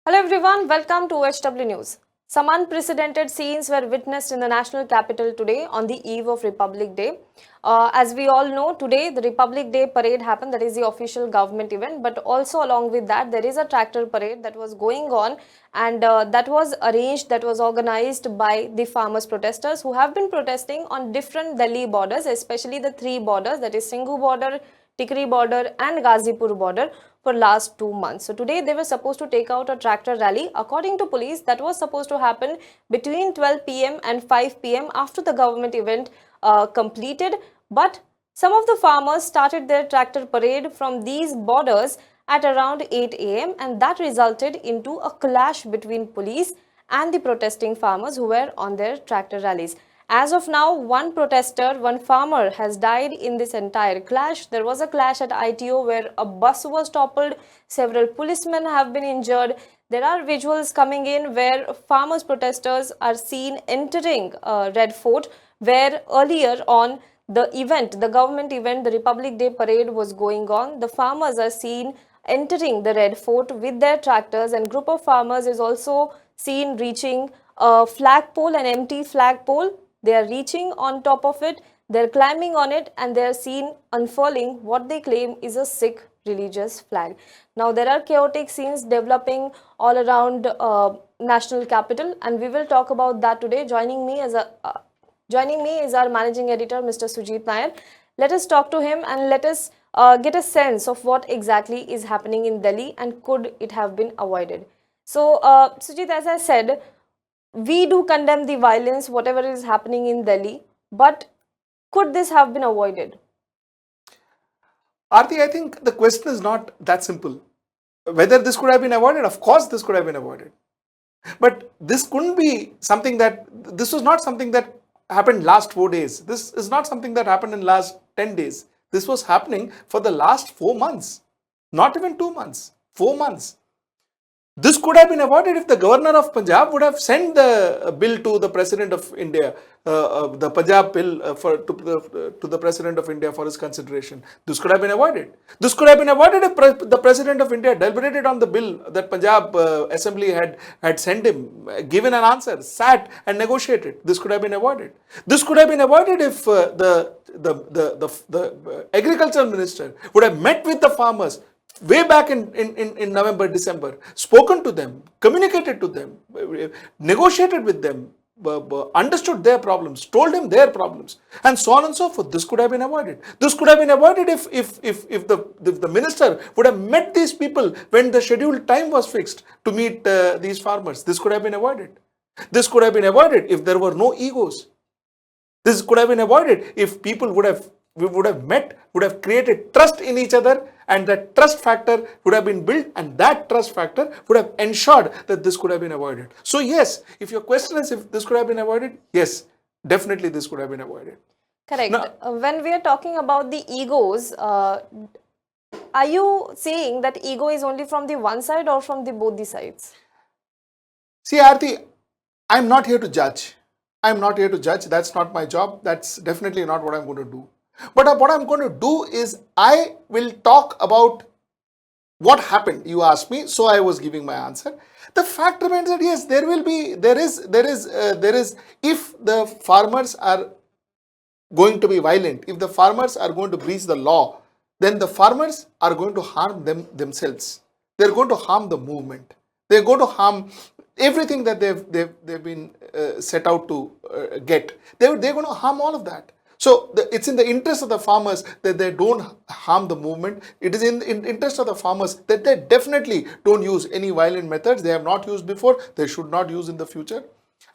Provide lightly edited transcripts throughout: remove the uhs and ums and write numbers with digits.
Hello everyone, welcome to HW News. Some unprecedented scenes were witnessed in the national capital today on the eve of Republic Day. As we all know, today the Republic Day parade happened, that is the official government event, but also along with that there is a tractor parade that was going on and that was arranged, that was organized by the farmers protesters who have been protesting on different Delhi borders, especially the three borders, that is Singhu border, Tikri border and Ghazipur border for last 2 months. So today they were supposed to take out a tractor rally. According to police, that was supposed to happen between 12 p.m. and 5 p.m. after the government event completed. But some of the farmers started their tractor parade from these borders at around 8 a.m. and that resulted into a clash between police and the protesting farmers who were on their tractor rallies. As of now, one protester, one farmer has died in this entire clash. There was a clash at ITO where a bus was toppled. Several policemen have been injured. There are visuals coming in where farmers protesters are seen entering Red Fort, where earlier on the event, the government event, the Republic Day parade was going on. The farmers are seen entering the Red Fort with their tractors, and group of farmers is also seen reaching a flagpole, an empty flagpole. They are reaching on top of it, they're climbing on it, and they are seen unfurling what they claim is a Sikh religious flag. Now, there are chaotic scenes developing all around national capital, and we will talk about that today. Joining me is our managing editor, Mr. Sujit Nair. Let us talk to him and let us get a sense of what exactly is happening in Delhi and could it have been avoided. So, Sujit, as I said, we do condemn the violence, whatever is happening in Delhi, but could this have been avoided? Aarti, I think the question is not that simple. Whether this could have been avoided, of course this could have been avoided. But this couldn't be something this was not something that happened last 4 days. This is not something that happened in last 10 days. This was happening for the last 4 months. Not even 2 months, 4 months. This could have been avoided if the governor of Punjab would have sent the bill to the president of India, the Punjab bill to the president of India for his consideration. This could have been avoided. This could have been avoided if the president of India deliberated on the bill that Punjab assembly had sent him, given an answer, sat and negotiated. This could have been avoided. This could have been avoided if the agricultural minister would have met with the farmers way back in November, December, spoken to them, communicated to them, negotiated with them, understood their problems, told them their problems, and so on and so forth. This could have been avoided. This could have been avoided if the minister would have met these people when the scheduled time was fixed to meet these farmers. This could have been avoided. This could have been avoided if there were no egos. This could have been avoided if people would have met, would have created trust in each other, and that trust factor would have been built, and that trust factor would have ensured that this could have been avoided. So yes, if your question is if this could have been avoided, yes, definitely this could have been avoided. Correct. Now, when we are talking about the egos, are you saying that ego is only from the one side or from the both the sides? See, Aarti, I'm not here to judge. I'm not here to judge. That's not my job. That's definitely not what I'm going to do. But what I'm going to do is I will talk about what happened. You asked me, so I was giving my answer. The fact remains that yes, there is, if the farmers are going to be violent, if the farmers are going to breach the law, then the farmers are going to harm themselves. They're going to harm the movement. They're going to harm everything that they've been set out to get. They're going to harm all of that. So it's in the interest of the farmers that they don't harm the movement. It is in interest of the farmers that they definitely don't use any violent methods they have not used before, they should not use in the future.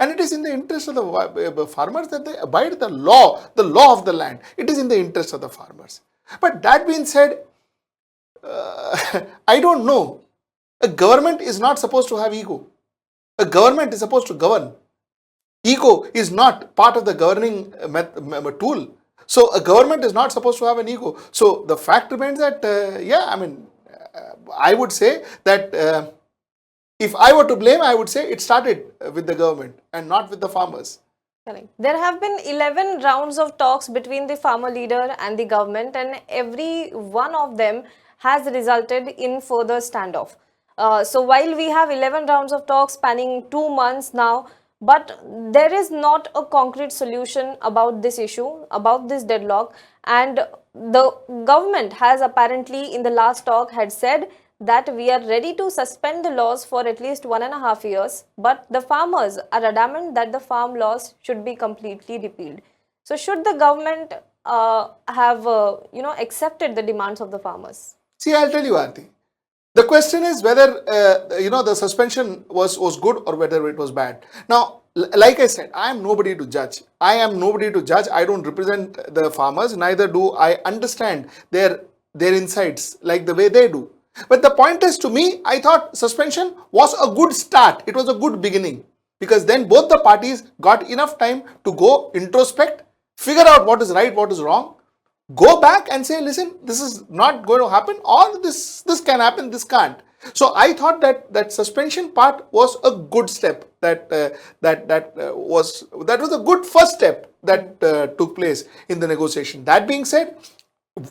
And it is in the interest of the farmers that they abide the law of the land. It is in the interest of the farmers. But that being said, I don't know. A government is not supposed to have ego. A government is supposed to govern. Ego is not part of the governing tool. So a government is not supposed to have an ego. So the fact remains that, I would say that if I were to blame, I would say it started with the government and not with the farmers. Correct. There have been 11 rounds of talks between the farmer leader and the government, and every one of them has resulted in further standoff. So while we have 11 rounds of talks spanning 2 months now, but there is not a concrete solution about this issue, about this deadlock, and the government has apparently in the last talk had said that we are ready to suspend the laws for at least 1.5 years, but the farmers are adamant that the farm laws should be completely repealed. So should the government have accepted the demands of the farmers? See, I'll tell you, Aarti. The question is whether the suspension was good or whether it was bad. Now, like I said, I am nobody to judge. I don't represent the farmers. Neither do I understand their insights like the way they do. But the point is, to me, I thought suspension was a good start. It was a good beginning, because then both the parties got enough time to go introspect, figure out what is right, what is wrong, go back and say, listen, this is not going to happen, or this can happen, this can't. So I thought that suspension part was a good step. That was a good first step that took place in the negotiation. That being said,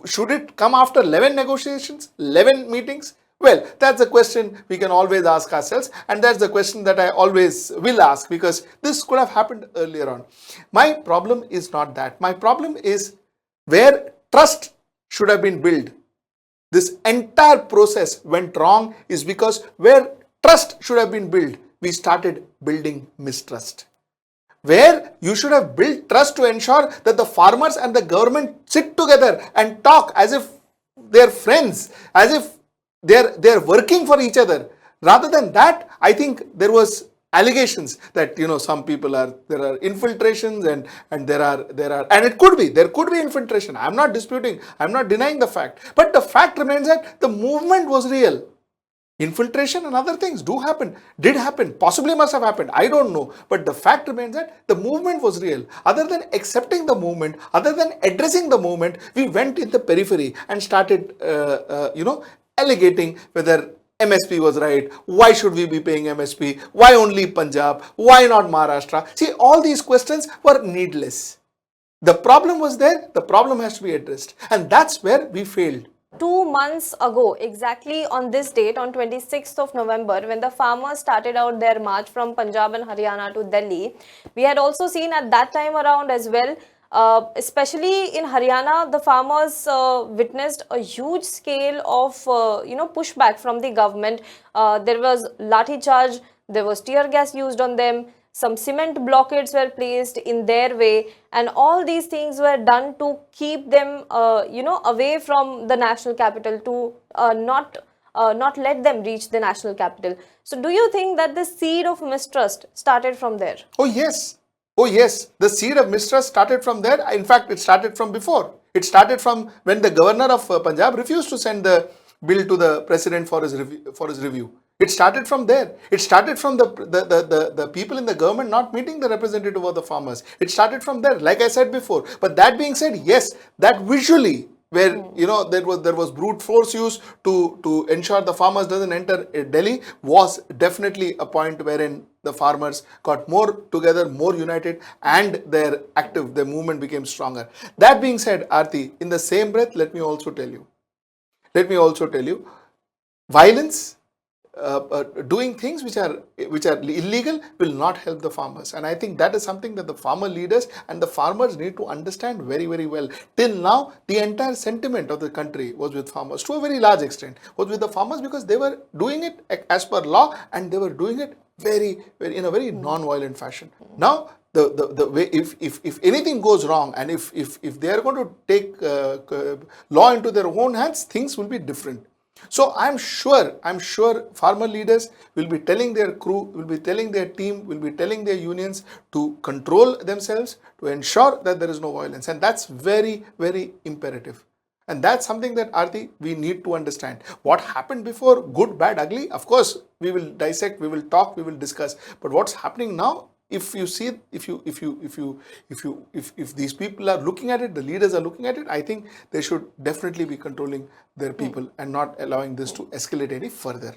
should it come after 11 negotiations, 11 meetings? Well, that's a question we can always ask ourselves, and that's the question that I always will ask, because this could have happened earlier on. My problem is not that. My problem is where trust should have been built. This entire process went wrong is because where trust should have been built, we started building mistrust. Where you should have built trust to ensure that the farmers and the government sit together and talk as if they're friends, as if they're working for each other. Rather than that, I think there was allegations that some people there are infiltrations and there are and there could be infiltration. I'm not disputing, I'm not denying the fact, but the fact remains that the movement was real. Infiltration and other things did happen, possibly must have happened, I don't know, but the fact remains that the movement was real. Other than accepting the movement, other than addressing the movement, we went in the periphery and started alligating whether MSP was right, why should we be paying MSP, why only Punjab, why not Maharashtra. See, all these questions were needless. The problem was there, the problem has to be addressed, and that's where we failed. 2 months ago, exactly on this date, on 26th of November, when the farmers started out their march from Punjab and Haryana to Delhi, we had also seen at that time around as well, especially in Haryana, the farmers witnessed a huge scale of pushback from the government. There was lathi-charge, there was tear gas used on them, some cement blockades were placed in their way, and all these things were done to keep them away from the national capital, to not let them reach the national capital. So do you think that the seed of mistrust started from there? Oh yes, the seed of mistrust started from there. In fact, it started from before. It started from when the governor of Punjab refused to send the bill to the president for his review. It started from there. It started from the people in the government not meeting the representative of the farmers. It started from there, like I said before. But that being said, yes, that visually, where there was brute force used to ensure the farmers doesn't enter Delhi, was definitely a point wherein the farmers got more together, more united, and their movement became stronger. That being said, Aarti, in the same breath, let me also tell you, violence, doing things which are illegal will not help the farmers, and I think that is something that the farmer leaders and the farmers need to understand very, very well. Till now, the entire sentiment of the country was with farmers, to a very large extent was with the farmers, because they were doing it as per law, and they were doing it very, very in a very non-violent fashion. Now the way, if anything goes wrong, and if they are going to take law into their own hands, things will be different. So I'm sure farmer leaders will be telling their crew, will be telling their team, will be telling their unions to control themselves, to ensure that there is no violence, and that's very, very imperative. And that's something that, Aarti, we need to understand. What happened before, good, bad, ugly, of course we will dissect, we will talk, we will discuss. But what's happening now, if you see, if these people are looking at it, the leaders are looking at it, I think they should definitely be controlling their people and not allowing this to escalate any further.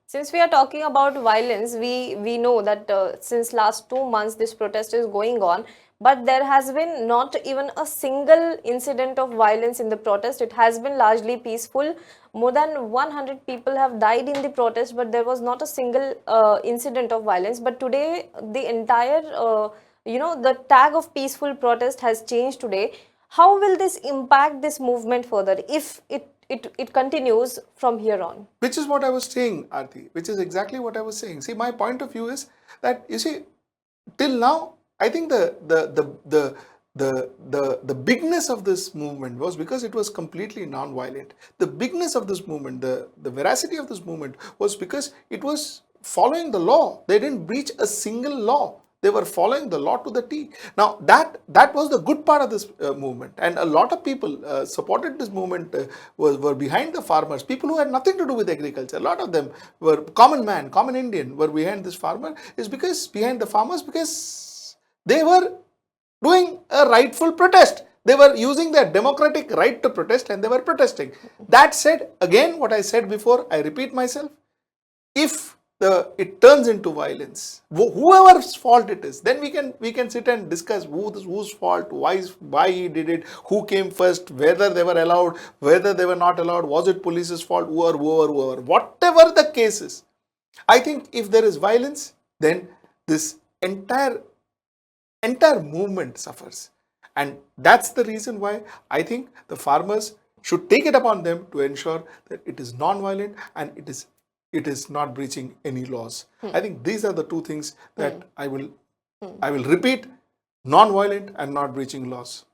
Since we are talking about violence, we know that since last 2 months this protest is going on, but there has been not even a single incident of violence in the protest. It has been largely peaceful. More than 100 people have died in the protest, but there was not a single incident of violence. But today, the entire, the tag of peaceful protest has changed today. How will this impact this movement further if it continues from here on? Which is what I was saying, Aarti, which is exactly what I was saying. See, my point of view is that, you see, till now, I think the bigness of this movement was because it was completely non-violent. The bigness of this movement, the veracity of this movement was because it was following the law. They didn't breach a single law. They were following the law to the T. Now, that was the good part of this movement. And a lot of people supported this movement, were behind the farmers. People who had nothing to do with agriculture. A lot of them were common man, common Indian, were behind this farmer. Is because behind the farmers because they were doing a rightful protest. They were using their democratic right to protest and they were protesting. That said, again, what I said before, I repeat myself, if it turns into violence, whoever's fault it is, then we can sit and discuss whose fault, why he did it, who came first, whether they were allowed, whether they were not allowed, was it police's fault, whoever, whatever the case is. I think if there is violence, then this entire movement suffers. And that's the reason why I think the farmers should take it upon them to ensure that it is non-violent and it is not breaching any laws. I think these are the two things that I will repeat: non-violent and not breaching laws.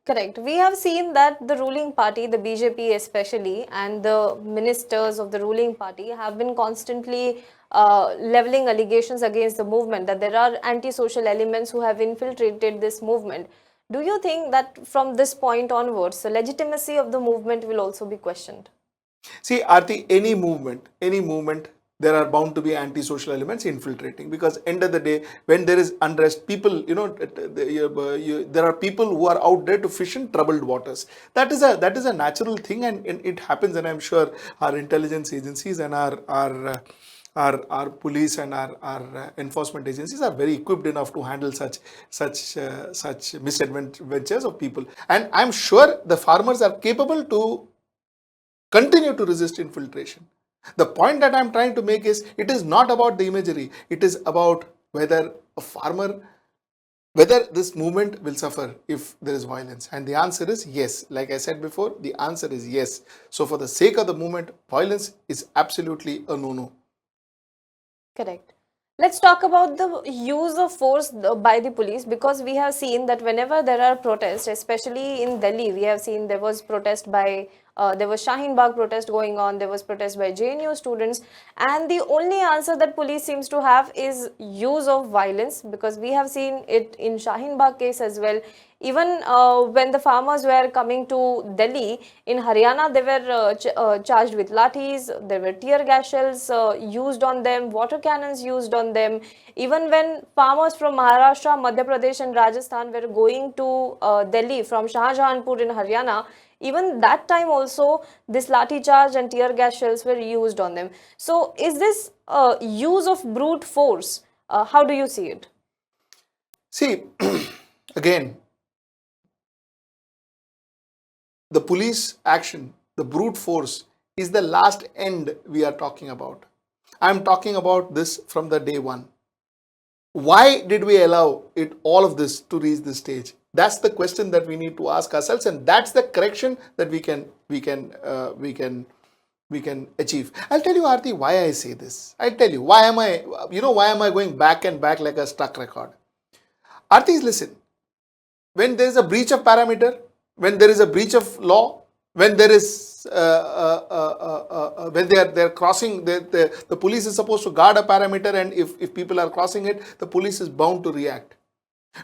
Correct. We have seen that the ruling party, the BJP especially, and the ministers of the ruling party have been constantly leveling allegations against the movement, that there are anti-social elements who have infiltrated this movement. Do you think that from this point onwards, the legitimacy of the movement will also be questioned? See, Aarti, any movement, there are bound to be anti-social elements infiltrating, because end of the day, when there is unrest, people, there are people who are out there to fish in troubled waters. That is a natural thing, and it happens. And I'm sure our intelligence agencies and our police and our enforcement agencies are very equipped enough to handle such misadventures of people. And I'm sure the farmers are capable to continue to resist infiltration. The point that I'm trying to make is, it is not about the imagery. It is about whether this movement will suffer if there is violence. And the answer is yes. Like I said before, the answer is yes. So for the sake of the movement, violence is absolutely a no-no. Correct. Let's talk about the use of force by the police, because we have seen that whenever there are protests, especially in Delhi, we have seen there was protest by, there was Shaheen Bagh protest going on, there was protest by JNU students, and the only answer that police seems to have is use of violence, because we have seen it in Shaheen Bagh case as well. Even when the farmers were coming to Delhi, in Haryana, they were charged with lathis, there were tear gas shells used on them, water cannons used on them. Even when farmers from Maharashtra, Madhya Pradesh and Rajasthan were going to Delhi from Shahjahanpur in Haryana, even that time also this lathi-charge and tear gas shells were used on them. So is this use of brute force? How do you see it? See, again, the police action, the brute force, is the last end we are talking about. I am talking about this from the day one. Why did we allow all of this to reach this stage? That's the question that we need to ask ourselves, and that's the correction that we can achieve. I'll tell you, Aarti, why I say this. I'll tell you why am I going back and back like a stuck record. Aarti, listen. When there is a breach of parameter, when there is a breach of law, when there is when they are crossing, the police is supposed to guard a parameter, and if people are crossing it, the police is bound to react.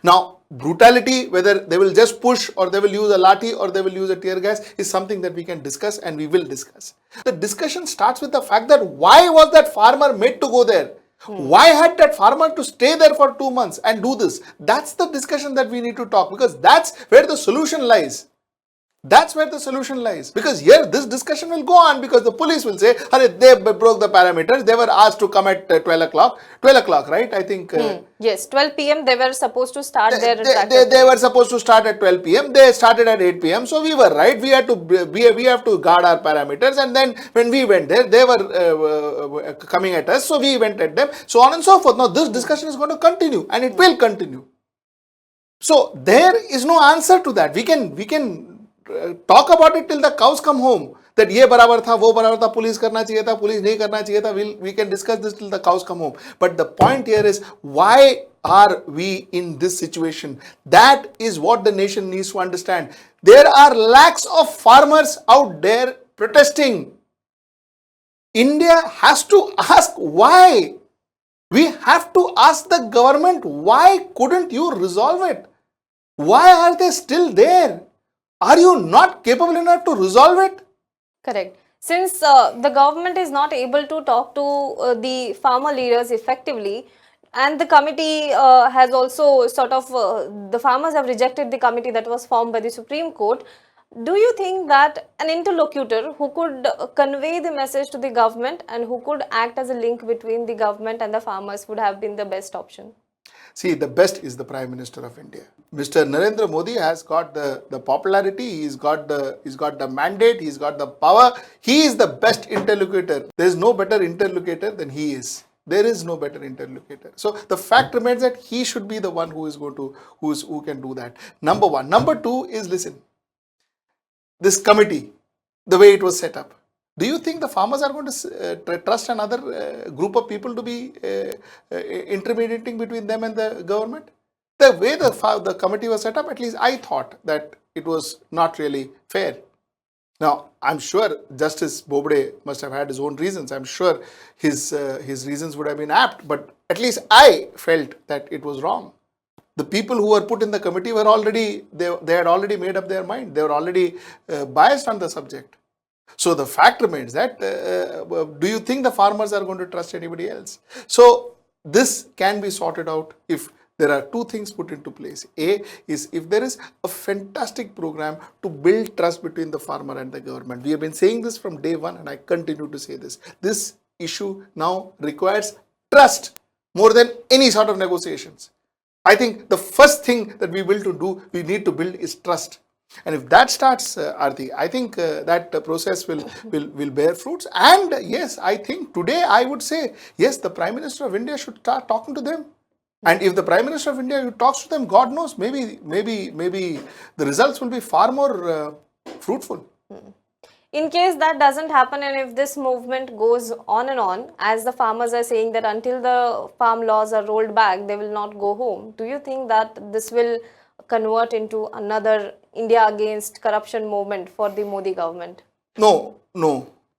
Now, brutality, whether they will just push or they will use a lathi or they will use a tear gas, is something that we can discuss, and we will discuss. The discussion starts with the fact that why was that farmer made to go there? Why had that farmer to stay there for 2 months and do this? That's the discussion that we need to talk, because that's where the solution lies. That's where the solution lies. Because here this discussion will go on because the police will say, they broke the parameters. They were asked to come at 12 o'clock. 12 o'clock, right? I think. Yes, 12 p.m. they were supposed to start their They were supposed to start at 12 p.m. They started at 8 p.m. So we were right. We have to guard our parameters. And then when we went there, they were coming at us. So we went at them. So on and so forth. Now this discussion is going to continue and it will continue. So there is no answer to that. We can talk about it till the cows come home. That ye barabar tha, wo barabar tha, police karna chahiye tha, police nahi karna chahiye tha. We can discuss this till the cows come home. But the point here is, why are we in this situation? That is what the nation needs to understand. There are lakhs of farmers out there protesting. India has to ask why. We have to ask the government, why couldn't you resolve it? Why are they still there? Are you not capable enough to resolve it? Correct. Since the government is not able to talk to the farmer leaders effectively, and the committee has also sort of, the farmers have rejected the committee that was formed by the Supreme Court, do you think that an interlocutor who could convey the message to the government and who could act as a link between the government and the farmers would have been the best option? See, the best is the Prime Minister of India. Mr. Narendra Modi has got the popularity, he's got the mandate, he's got the power. He is the best interlocutor. There is no better interlocutor than he is. There is no better interlocutor. So the fact remains that he should be the one who can do that. Number one. Number two is, listen, this committee, the way it was set up. Do you think the farmers are going to trust another group of people to be intermediating between them and the government? The way the committee was set up, at least I thought that it was not really fair. Now, I'm sure Justice Bobde must have had his own reasons. I'm sure his reasons would have been apt, but at least I felt that it was wrong. The people who were put in the committee were already, they had already made up their mind. They were already biased on the subject. So the fact remains that, do you think the farmers are going to trust anybody else? So this can be sorted out if there are two things put into place. A is if there is a fantastic program to build trust between the farmer and the government. We have been saying this from day one and I continue to say this. This issue now requires trust more than any sort of negotiations. I think the first thing that we need to build is trust. And if that starts, Aarti, I think that process will bear fruits. And yes, I think today I would say, yes, the Prime Minister of India should start talking to them. And if the Prime Minister of India talks to them, God knows, maybe the results will be far more fruitful. In case that doesn't happen, and if this movement goes on and on, as the farmers are saying that until the farm laws are rolled back, they will not go home. Do you think that this will convert into another India against corruption movement for the Modi government? No,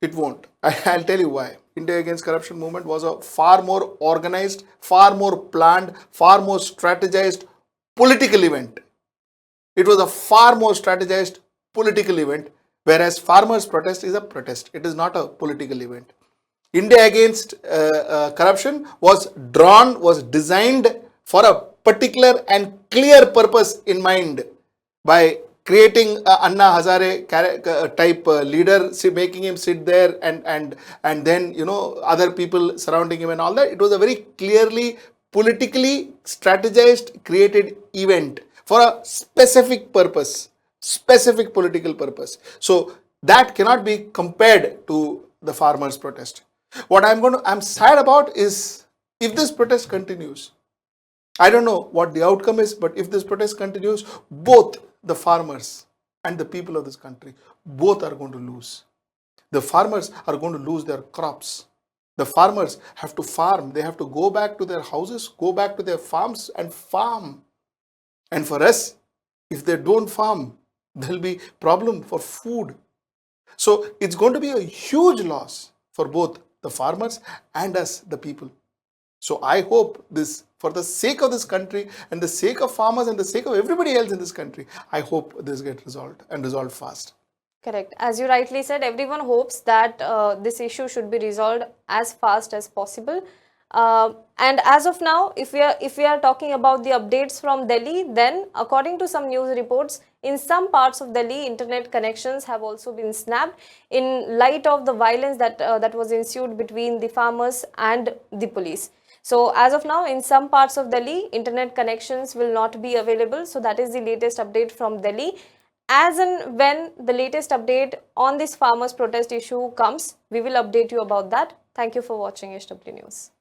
it won't. I'll tell you why. India against corruption movement was a far more organized, far more planned, far more strategized political event. It was a far more strategized political event, whereas farmers' protest is a protest. It is not a political event. India against corruption was designed for a particular and clear purpose in mind by creating Anna Hazare type leader, making him sit there and then, other people surrounding him and all that. It was a very clearly politically strategized, created event for a specific purpose, specific political purpose. So that cannot be compared to the farmers' protest. What I'm sad about is if this protest continues. I don't know what the outcome is, but if this protest continues, both the farmers and the people of this country, both are going to lose. The farmers are going to lose their crops. The farmers have to farm. They have to go back to their houses, go back to their farms and farm. And for us, if they don't farm, there will be problem for food. So it's going to be a huge loss for both the farmers and us, the people. So I hope this, for the sake of this country and the sake of farmers and the sake of everybody else in this country, I hope this gets resolved and resolved fast. Correct. As you rightly said, everyone hopes that this issue should be resolved as fast as possible. And as of now, if we are talking about the updates from Delhi, then according to some news reports, in some parts of Delhi, internet connections have also been snapped in light of the violence that was ensued between the farmers and the police. So as of now, in some parts of Delhi, internet connections will not be available. So that is the latest update from Delhi. As and when the latest update on this farmers protest issue comes, we will update you about that. Thank you for watching HW News.